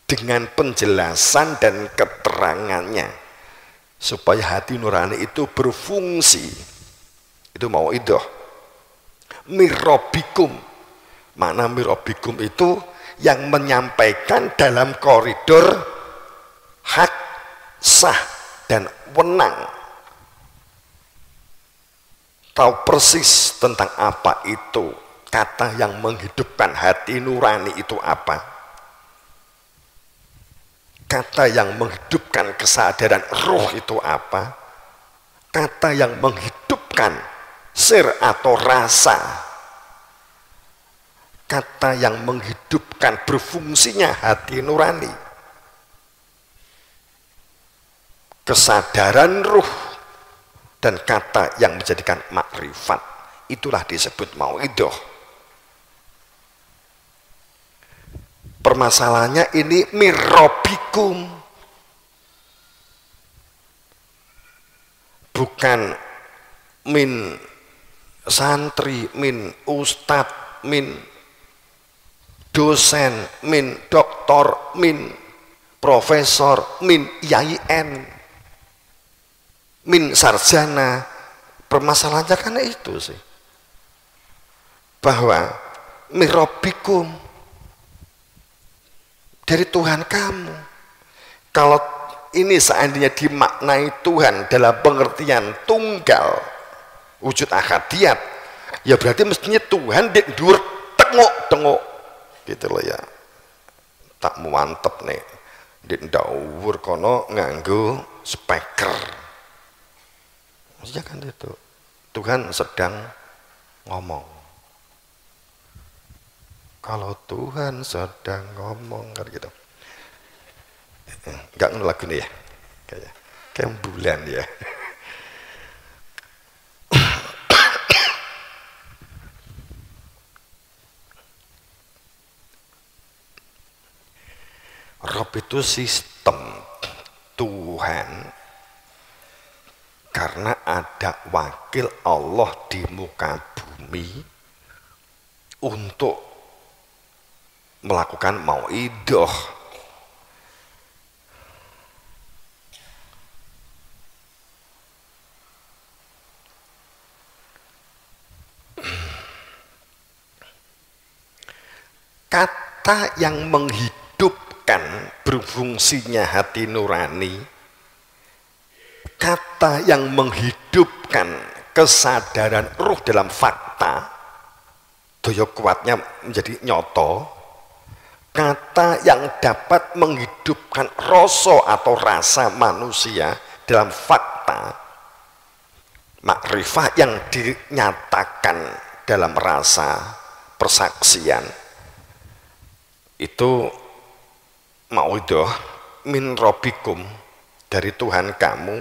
dengan penjelasan dan keterangannya supaya hati nurani itu berfungsi. Itu mau idoh mirobikum. Makna mirobikum itu yang menyampaikan dalam koridor hak, sah, dan wenang. Tahu persis tentang apa itu kata yang menghidupkan hati nurani itu apa. Kata yang menghidupkan kesadaran ruh itu apa. Kata yang menghidupkan sir atau rasa. Kata yang menghidupkan berfungsinya hati nurani. Kesadaran ruh dan kata yang menjadikan makrifat, itulah disebut mauidhah. Permasalahannya ini mirobikum, bukan min santri, min ustadz, min dosen, min doktor, min profesor, min IAIN, min sarjana. Permasalahannya kan itu sih, bahwa mirobikum dari Tuhan kamu. Kalau ini seandainya dimaknai Tuhan dalam pengertian tunggal wujud akadiyat, ya berarti mestinya Tuhan di dhuwur tengok-tengok gitu loh ya. Tak mantep nih di dhuwur kono nganggo speaker. Maksudnya kan itu Tuhan sedang ngomong. Kalau Tuhan sedang ngomong kan gitu. Enggak ngono lagu nih ya. Kayak bulan ya. Rob itu sistem Tuhan karena ada wakil Allah di muka bumi untuk melakukan mauidhah. Kata yang menghidupkan berfungsinya hati nurani, kata yang menghidupkan kesadaran ruh dalam fakta, daya kuatnya menjadi nyoto, kata yang dapat menghidupkan rasa atau rasa manusia dalam fakta, makrifah yang dinyatakan dalam rasa persaksian, itu mauidhah min rabbikum, dari Tuhan kamu,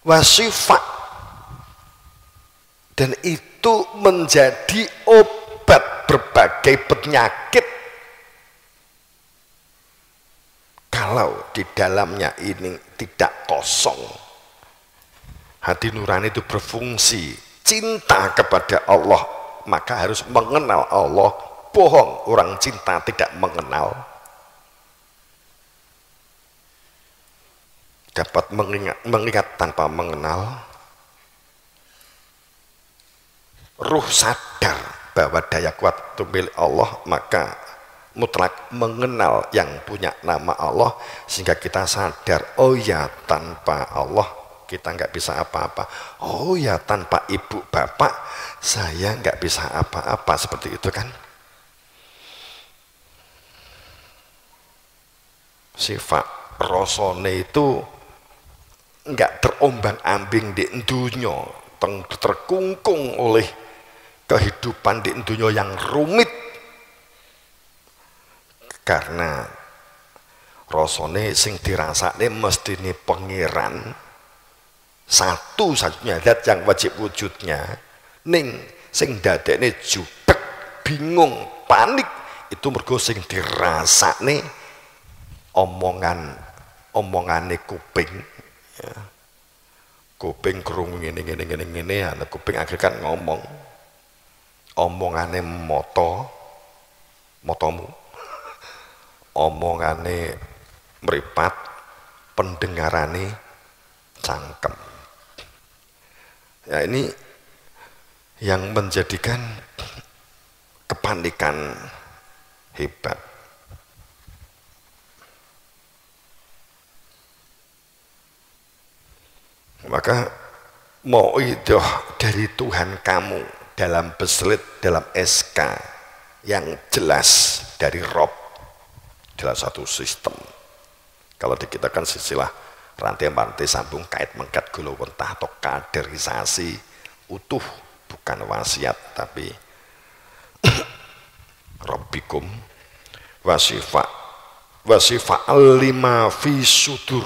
wasifat, dan itu menjadi obat berbagai penyakit kalau di dalamnya ini tidak kosong. Hati nurani itu berfungsi cinta kepada Allah, maka harus mengenal Allah. Bohong orang cinta tidak mengenal. Dapat mengingat tanpa mengenal. Ruh sadar bahwa daya kuat itu milik Allah, maka mutlak mengenal yang punya nama Allah, sehingga kita sadar, oh ya tanpa Allah kita nggak bisa apa-apa. Oh ya tanpa ibu bapak saya nggak bisa apa-apa, seperti itu kan. Sifat rasane itu enggak terombang-ambing di dunia, terkungkung oleh kehidupan di dunia yang rumit, karena rasane sing dirasakne mestine pangeran, satu-satunya zat yang wajib wujudnya, ning sing dadekne jubek, bingung, panik, itu mergo sing dirasakne omongane kuping ya. Kuping krungu ngene ana kuping akhir kan ngomong, omongane motomu omongane meripat, pendengarane cangkem. Ya, ini yang menjadikan kepanikan hebat. Maka mau itu dari Tuhan kamu dalam beslit, dalam SK yang jelas dari Rob dalam satu sistem. Kalau di kita kan istilah rantai-rantai sambung kait mengkat gulu wentah atau kaderisasi utuh, bukan wasiat tapi Rabbikum wasifa lima fi sudur,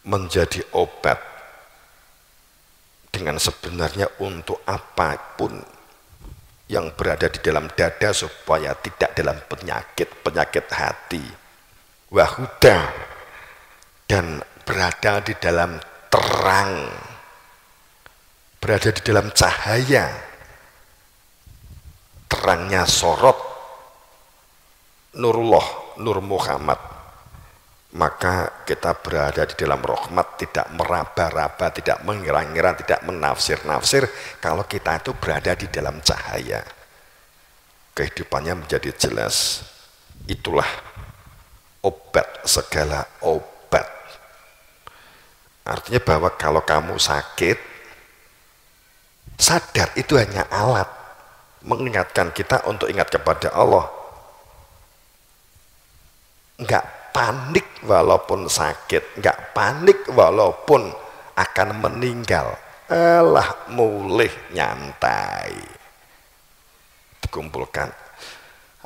menjadi obat dengan sebenarnya untuk apapun yang berada di dalam dada supaya tidak dalam penyakit hati, wahuda, dan berada di dalam terang, berada di dalam cahaya, terangnya sorot Nurullah, Nur Muhammad. Maka kita berada di dalam rahmat, tidak meraba-raba, tidak mengira-ngira, tidak menafsir-nafsir. Kalau kita itu berada di dalam cahaya, kehidupannya menjadi jelas. Itulah obat segala obat. Artinya bahwa kalau kamu sakit, sadar itu hanya alat mengingatkan kita untuk ingat kepada Allah. Enggak panik walaupun sakit, enggak panik walaupun akan meninggal. Alah, mulih nyantai. Dikumpulkan.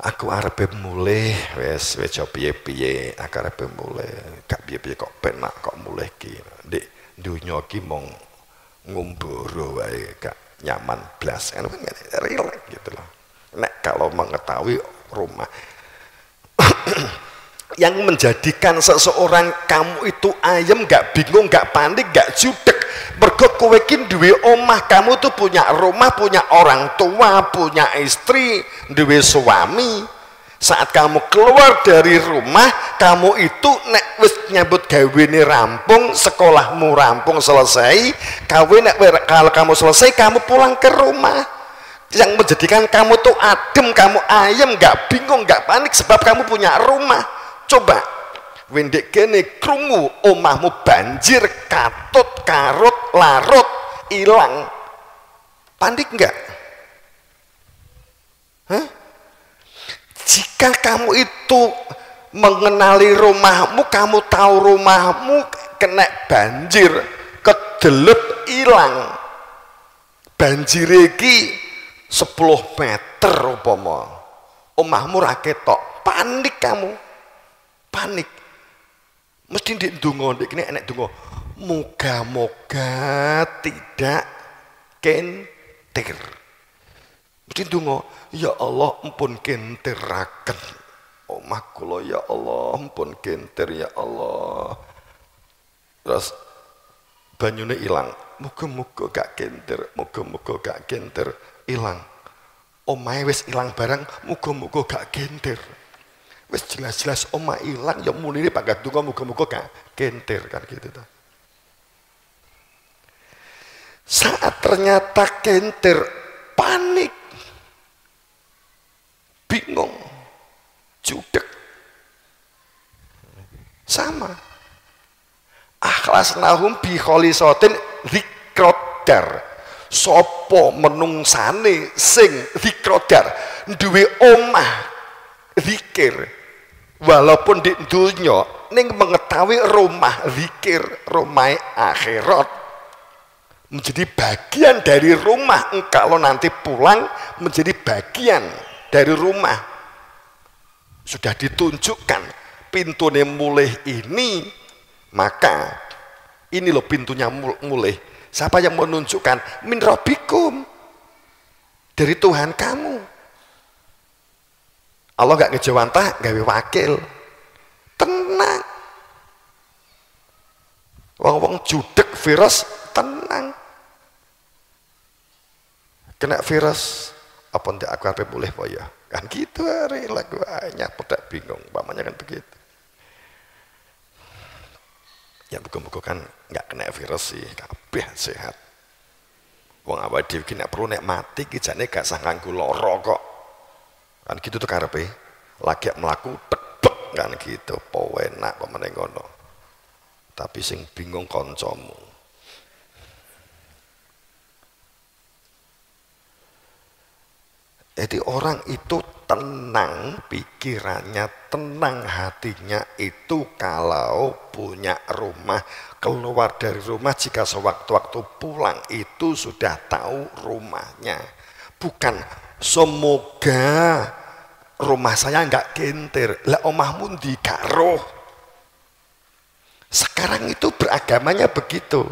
Aku arepe mulih, wes piye-piye, aku arepe mulih. Gak piye-piye kok penak kok mulih ki. Ndek dunya ki mong ngumbara wae, gak nyaman blas. Relax gitu loh. Nek kalau mengetahui rumah yang menjadikan seseorang kamu itu ayem, gak bingung, gak panik, gak judek, mergo kowe ki duwe omah, kamu tuh punya rumah, punya orang tua, punya istri, duwe suami. Saat kamu keluar dari rumah, kamu itu nek wis nyambut gawene rampung, sekolahmu rampung selesai, kalau kamu selesai, kamu pulang ke rumah. Yang menjadikan kamu tuh adem, kamu ayem, gak bingung, gak panik, sebab kamu punya rumah. Coba wendek kene krungu omahmu banjir, katut, karut, larut, hilang, panik enggak? Hah? Jika kamu itu mengenali rumahmu, kamu tahu rumahmu kena banjir, kedelep, hilang, banjir iki 10 meter umpama, omahmu ra ketok, panik kamu. Panik, mesti ndek ndonga, ndek kene enek ndonga, moga-moga tidak kentir. Mesti ndonga, ya Allah ampun kentiraken omah kula, ya Allah ampun kentir, ya Allah. Terus banyune ilang, muga-muga gak kentir, muga-muga gak kentir, ilang. Omahe wis ilang barang, muga-muga gak kentir. Wes jelas-jelas omah hilang, ya muni ini pakai dungo, muka-muka gak kentir kan gitu tuh. Saat ternyata kentir, panik, bingung, judek, sama. Akhlas nahum bi kholisotin zikrodar, sopo menungsane sing zikrodar, duwe omah zikir. Walaupun di dunia ning mengetahui rumah zikir, rumah akhirat menjadi bagian dari rumah. Kalau nanti pulang menjadi bagian dari rumah, sudah ditunjukkan pintunya mulih ini, maka ini loh pintunya mulih. Siapa yang menunjukkan? Min rabbikum, dari Tuhan kamu. Allah gak ngejawantah, gawe wakil, tenang. Wong-wong judek virus, tenang. Kena virus, apa ndak aku apa boleh po ya? kan gitu hari lagu banyak pada bingung pamannya kan begitu ya buku-buku kan nggak kena virus sih kabeh sehat wong awake dhewe iki nek perlu nek mati ki jane gak sah nganggo lara kok kan gitu tuh karepe lagi mlaku tebek kan gitu apa enak apa meneh ngono tapi sing bingung kancamu jadi orang itu tenang pikirannya, tenang hatinya itu kalau punya rumah, keluar dari rumah jika sewaktu-waktu pulang itu sudah tahu rumahnya. Bukan semoga rumah saya enggak gentir, lah omahmu ndi gak roh. Sekarang itu beragamanya begitu.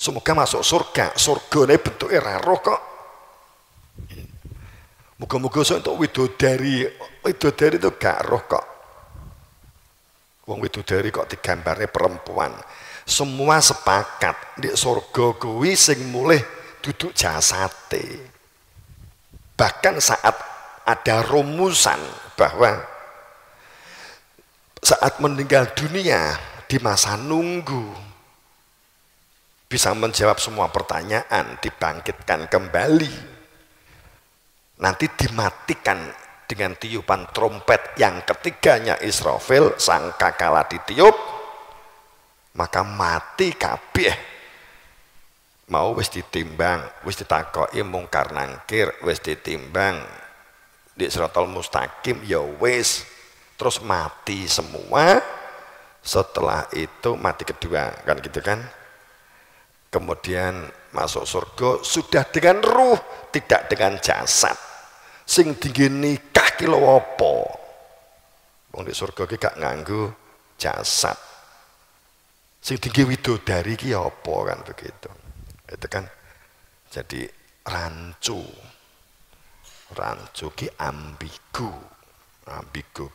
Semoga masuk surga, surgane bentuknya ra roh kok. Moga-moga untuk widodari itu gak roh kok. Wong widodari kok digambarnya perempuan. Semua sepakat di surga kuwi sing mulih duduk jasate. Bahkan saat ada rumusan bahwa saat meninggal dunia di masa nunggu bisa menjawab semua pertanyaan, dibangkitkan kembali. Nanti dimatikan dengan tiupan trompet yang ketiganya Israfil sangkakala ditiup maka mati kabeh mau wis ditimbang wis ditakoki mungkar nangkir wis ditimbang di siratal mustaqim ya wis terus mati semua setelah itu mati kedua kan gitu kan kemudian masuk surga sudah dengan ruh tidak dengan jasad sing tinggi nikah ki lho apa wong di surga ki gak nganggo jasad sing tinggi widodari ki apa kan begitu itu kan jadi rancu ki ambigu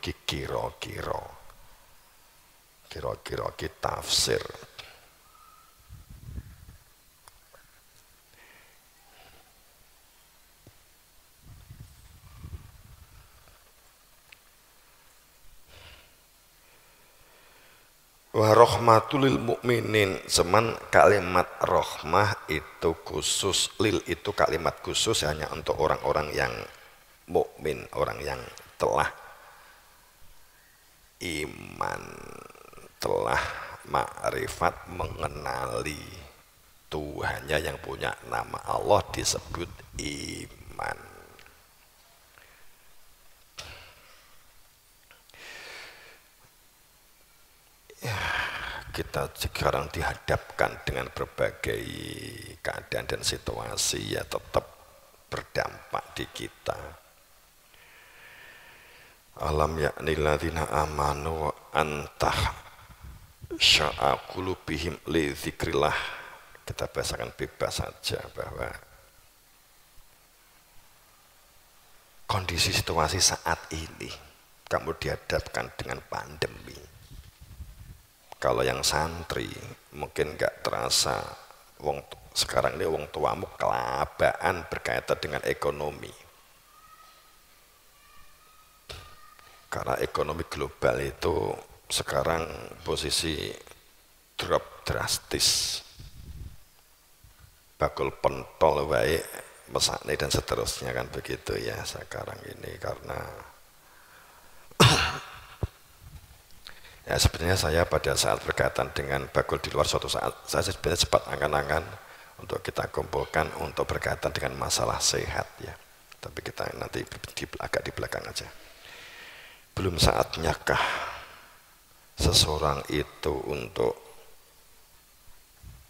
ki kira-kira ki tafsir wa rahmatul lil mukminin seman kalimat rahmah itu khusus lil itu kalimat khusus hanya untuk orang-orang yang mukmin orang yang telah iman telah makrifat mengenali Tuhannya yang punya nama Allah disebut iman. Ya, kita sekarang dihadapkan dengan berbagai keadaan dan situasi ya tetap berdampak di kita. Alam yakni ladzina amanu wa antah sya'a qulubihim li dzikrillah. Kita bahasakan bebas saja bahwa kondisi situasi saat ini kamu dihadapkan dengan pandemi. Kalau yang santri mungkin nggak terasa wong sekarang ini wong tuamu kelabaan berkaitan dengan ekonomi. Karena ekonomi global itu sekarang posisi drop drastis. Bakul pentol baik mesakne dan seterusnya kan begitu ya sekarang ini karena ya sebenarnya saya pada saat berkaitan dengan bakul di luar suatu saat saya sebenarnya cepat angan-angan untuk kita kumpulkan untuk berkaitan dengan masalah sehat ya tapi kita nanti agak di belakang aja belum saatnya kah seseorang itu untuk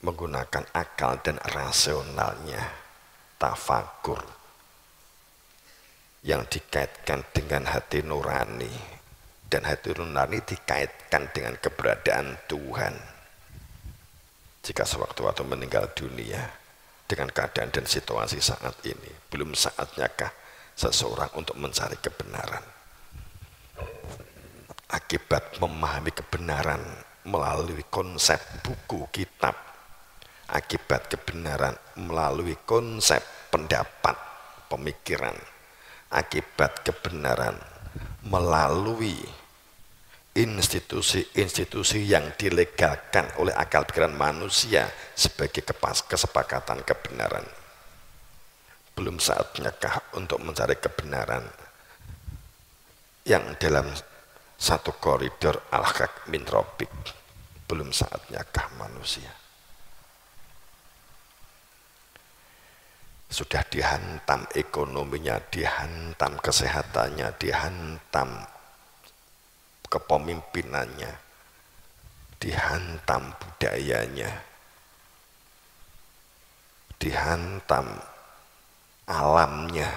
menggunakan akal dan rasionalnya tafakur yang dikaitkan dengan hati nurani dan hati nurani dikaitkan dengan keberadaan Tuhan jika sewaktu-waktu meninggal dunia dengan keadaan dan situasi saat ini belum saatnya kah seseorang untuk mencari kebenaran akibat memahami kebenaran melalui konsep buku kitab akibat kebenaran melalui konsep pendapat pemikiran akibat kebenaran melalui institusi-institusi yang dilegalkan oleh akal pikiran manusia sebagai kesepakatan kebenaran. Belum saatnya kah untuk mencari kebenaran yang dalam satu koridor al-haq min rabbik? Belum saatnya kah manusia? Sudah dihantam ekonominya, dihantam kesehatannya, dihantam kepemimpinannya, dihantam budayanya, dihantam alamnya,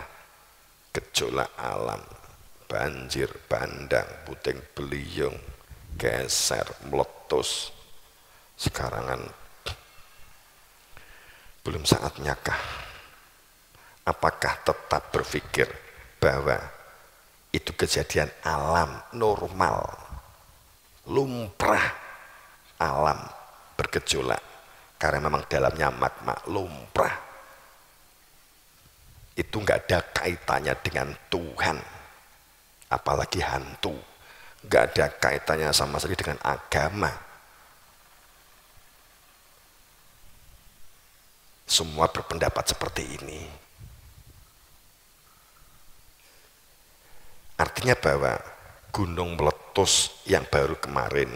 gejolak alam, banjir, bandang, puting beliung, geser, meletus. Sekarangan belum saatnya kah? Apakah tetap berpikir bahwa itu kejadian alam normal, lumrah, alam bergejolak karena memang dalamnya magma, lumrah, itu nggak ada kaitannya dengan Tuhan, apalagi hantu, nggak ada kaitannya sama sekali dengan agama. Semua berpendapat seperti ini. Artinya bahwa gunung meletus yang baru kemarin,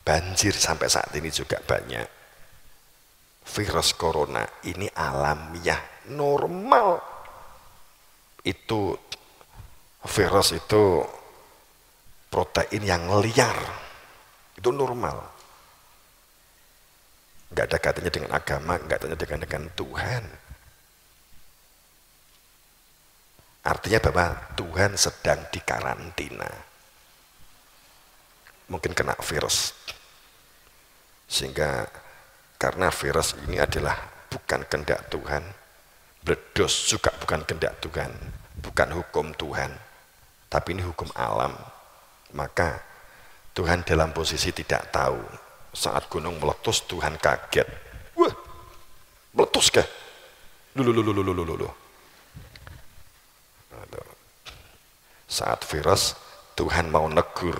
banjir sampai saat ini juga banyak, virus corona ini alamiah, normal. Itu virus itu protein yang liar, itu normal. Nggak ada kaitannya dengan agama, nggak ada kaitannya dengan Tuhan. Artinya bahwa Tuhan sedang dikarantina. Mungkin kena virus. Sehingga karena virus ini adalah bukan kehendak Tuhan, meledos juga bukan kehendak Tuhan, bukan hukum Tuhan, tapi ini hukum alam. Maka Tuhan dalam posisi tidak tahu. Saat gunung meletus Tuhan kaget. Wah, meletus kah? Lulu. Saat virus, Tuhan mau negur,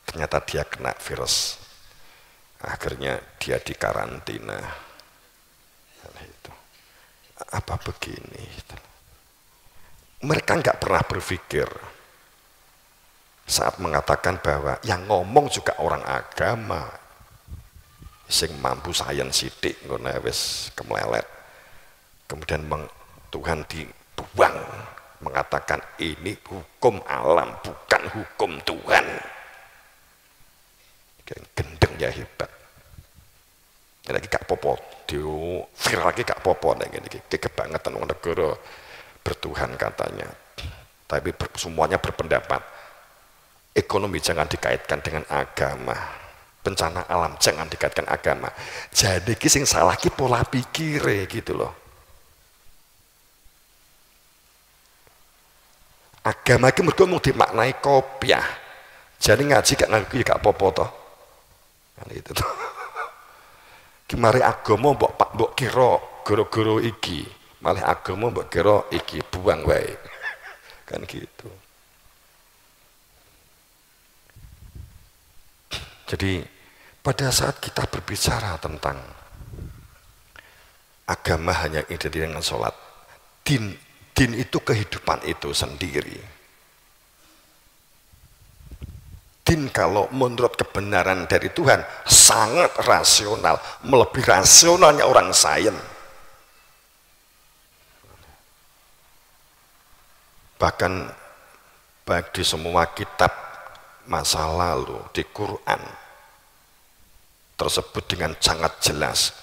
ternyata dia kena virus, akhirnya dia dikarantina. Apa begini? Mereka nggak pernah berpikir saat mengatakan bahwa yang ngomong juga orang agama, sing mampu sains sidik ngono wis kemlelet, kemudian Tuhan dibuang, mengatakan ini hukum alam bukan hukum Tuhan. Gendeng ya hebat. Ini lagi gak popo, viral lagi gak popo, ini kebangetan orang negara bertuhan katanya. Tapi semuanya berpendapat ekonomi jangan dikaitkan dengan agama, bencana alam jangan dikaitkan agama. Jadi sing salah ki pola pikire gitu loh. Agama itu mergo mung dimaknai kopiah. Jadi ngaji gak ngaji gak apa-apa toh. Kan itu toh. Ki mari agama mbok kira goro-goro iki, malah agama mbok kira iki buang wae. Kan gitu. Jadi pada saat kita berbicara tentang agama hanya identik dengan sholat, din itu kehidupan itu sendiri. Din kalau menurut kebenaran dari Tuhan sangat rasional, melebihi rasionalnya orang sains. Bahkan baik di semua kitab masa lalu di Quran tersebut dengan sangat jelas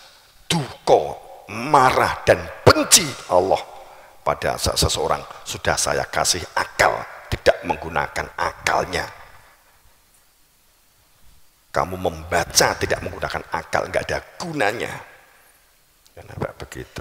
duka, marah dan benci Allah pada saat seseorang sudah saya kasih akal tidak menggunakan akalnya. Kamu membaca tidak menggunakan akal, nggak ada gunanya. Kenapa begitu?